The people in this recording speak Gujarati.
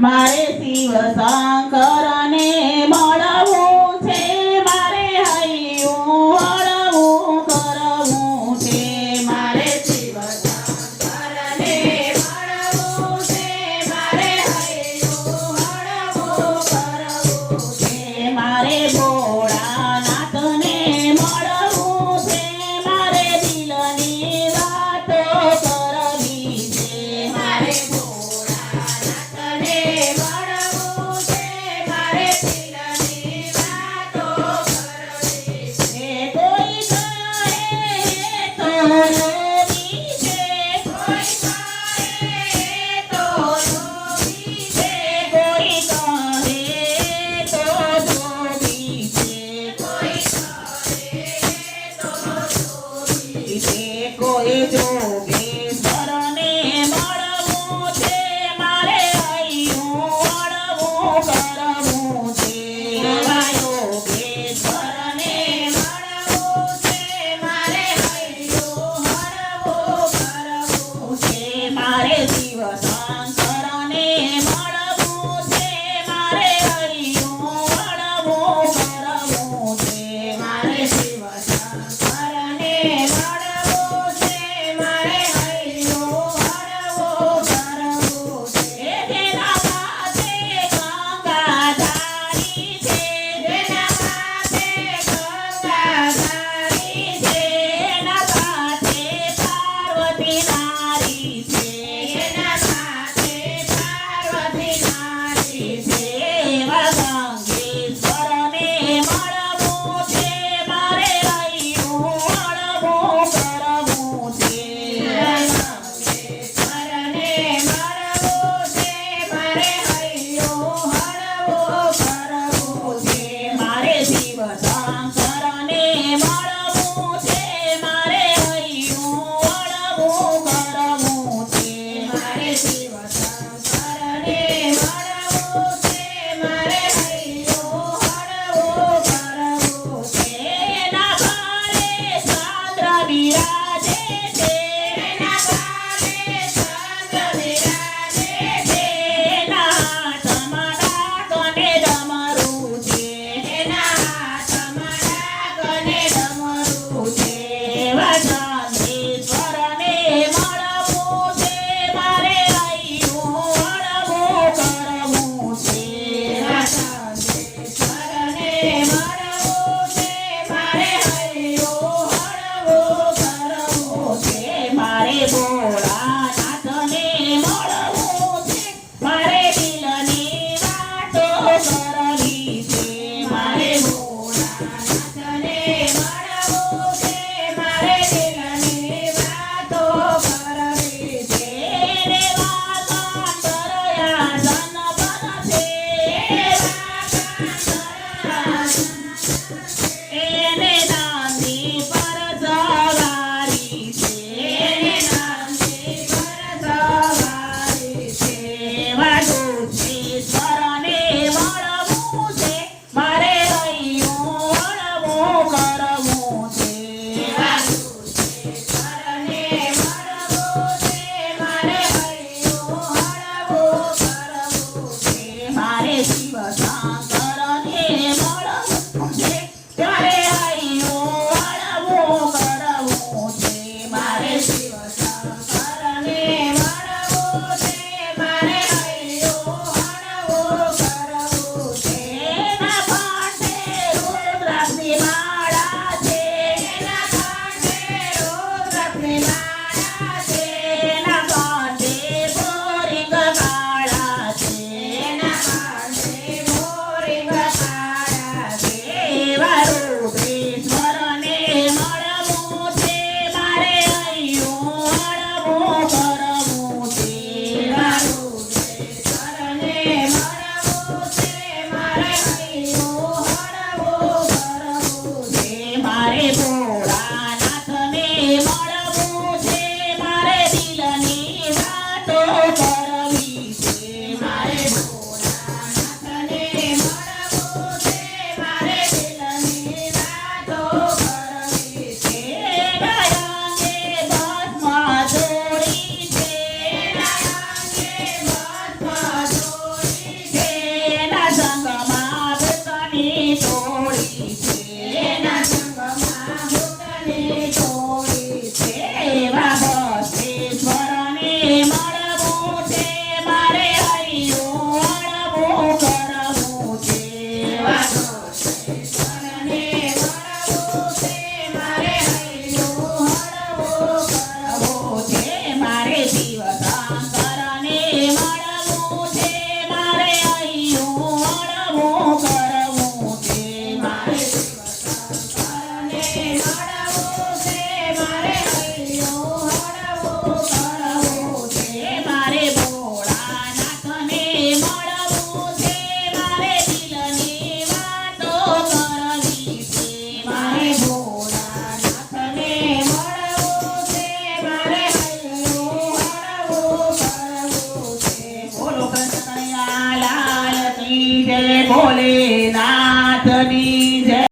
મારે શિવ શંકરને મળવું છે, મારે હૈયું હળવું કરવું છે. મારે શિવ શંકરને મળવું છે, મારે હૈયું હળવું કરવું છે. મારે ભોળાનાથને મળવું છે, મારે દિલની વાતો કરવી છે. મારે ભોળાનાથને મળવું છે, મારે દિલની વાતો કરવી છે. કોઈ કહે તો લોભી છે, કોઈ કહે તો લોભી છે, કોઈ કહે તો ધોબી છે, કોઈ કહે તો ધોબી છે. કોઈ જોગેશ્વરને મળવું છે, મારે હૈયું હળવું કરવું છે. યોગેશ્વરને મળવું છે, મારે હૈયું હળવું કરવું છે. મારે શિવ શંકરને મળવું છે, મારે હૈયું હળવું કરવું છે. મારે શિવ શંકરને મળવું છે, મારે હૈયું હળવું કરવું છે. જેના પાસે ગંગાધારી છે, જેના પાસે ગંગાધારી છે, એના પાસે પાર્વતી નારી છે, એના પાસે પાર્વતી નારી છે. એવા ગંગેશ્વરને મળવું છે, મારે હૈયું હળવું કરવું છે. ગંગેશ્વરને મળવું છે, મારે હૈયું હળવું કરવું છે. મારે શિવ શંકરને મળવું છે, મારે હૈયું હળવું કરવું છે. મારે શિવ શંકરને મળવું છે, મારે હૈયું હળવું કરવું છે. એના ઘરે ચંદ્ર બિરાજે છે, એના ઘરે ચંદ્ર બિરાજે છે. એના હાથમાં ડાક અને ડમરું છે, એના હાથમાં ડાક અને ડમરું છે. એવા ચાંદેશ્વરને મળવું છે, મારે હૈયું હળવું કરવું છે. એવા ચાંદેશ્વરને મળવું છે, મારે હૈયું હળવું કરવું છે. મારે ભોળાનાથને મળવું છે, મારે દિલની વાતો કરવી છે. મારે ભોળાનાથને મળવું છે, મારે દિલની વાતો કરવી છે. એને વાંકાતરયા સનબન છે, એને નાંદી પર સવારી છે, એને નાંદી પર સવારી છે. એવા જોગેશ્વરને મળવું છે, મારે હૈયું હળવું કરવું છે. એવા જોગેશ્વરને મળવું છે, મારે હૈયું હળવું કરવું છે. મારે શિવ શંકરને મળવું છે, મારે હૈયું હળવું કરવું છે. મારે શિવ શંકરને મળવું છે, મારે હૈયું હળવું કરવું છે. એના કાંઠે રુદ્રાક્ષની માળા છે, એના કાંઠે રુદ્રાક્ષની માળા છે. એના કાંઠે મોરિંગ કાળા છે, એના કાંઠે મોરિંગ કાળા છે. એવા રૂપેશ્વરને મળવું છે, મારે હૈયું હળવું કરવું છે. એવા રૂપેશ્વરને મળવું છે, મારે હૈયું હળવું કરવું છે. મારે ભોળાનાથને મળવું છે, મારે દિલની વાતો કરવી છે. મારે ભોળાનાથને મળવું છે, મારે દિલની વાતો કરવી છે. ગયાંગે ભસ્મ જોડી છે, ગયાંગે ભસ્મ જોડી કનૈયા લાલ કી જય ભોલેનાથની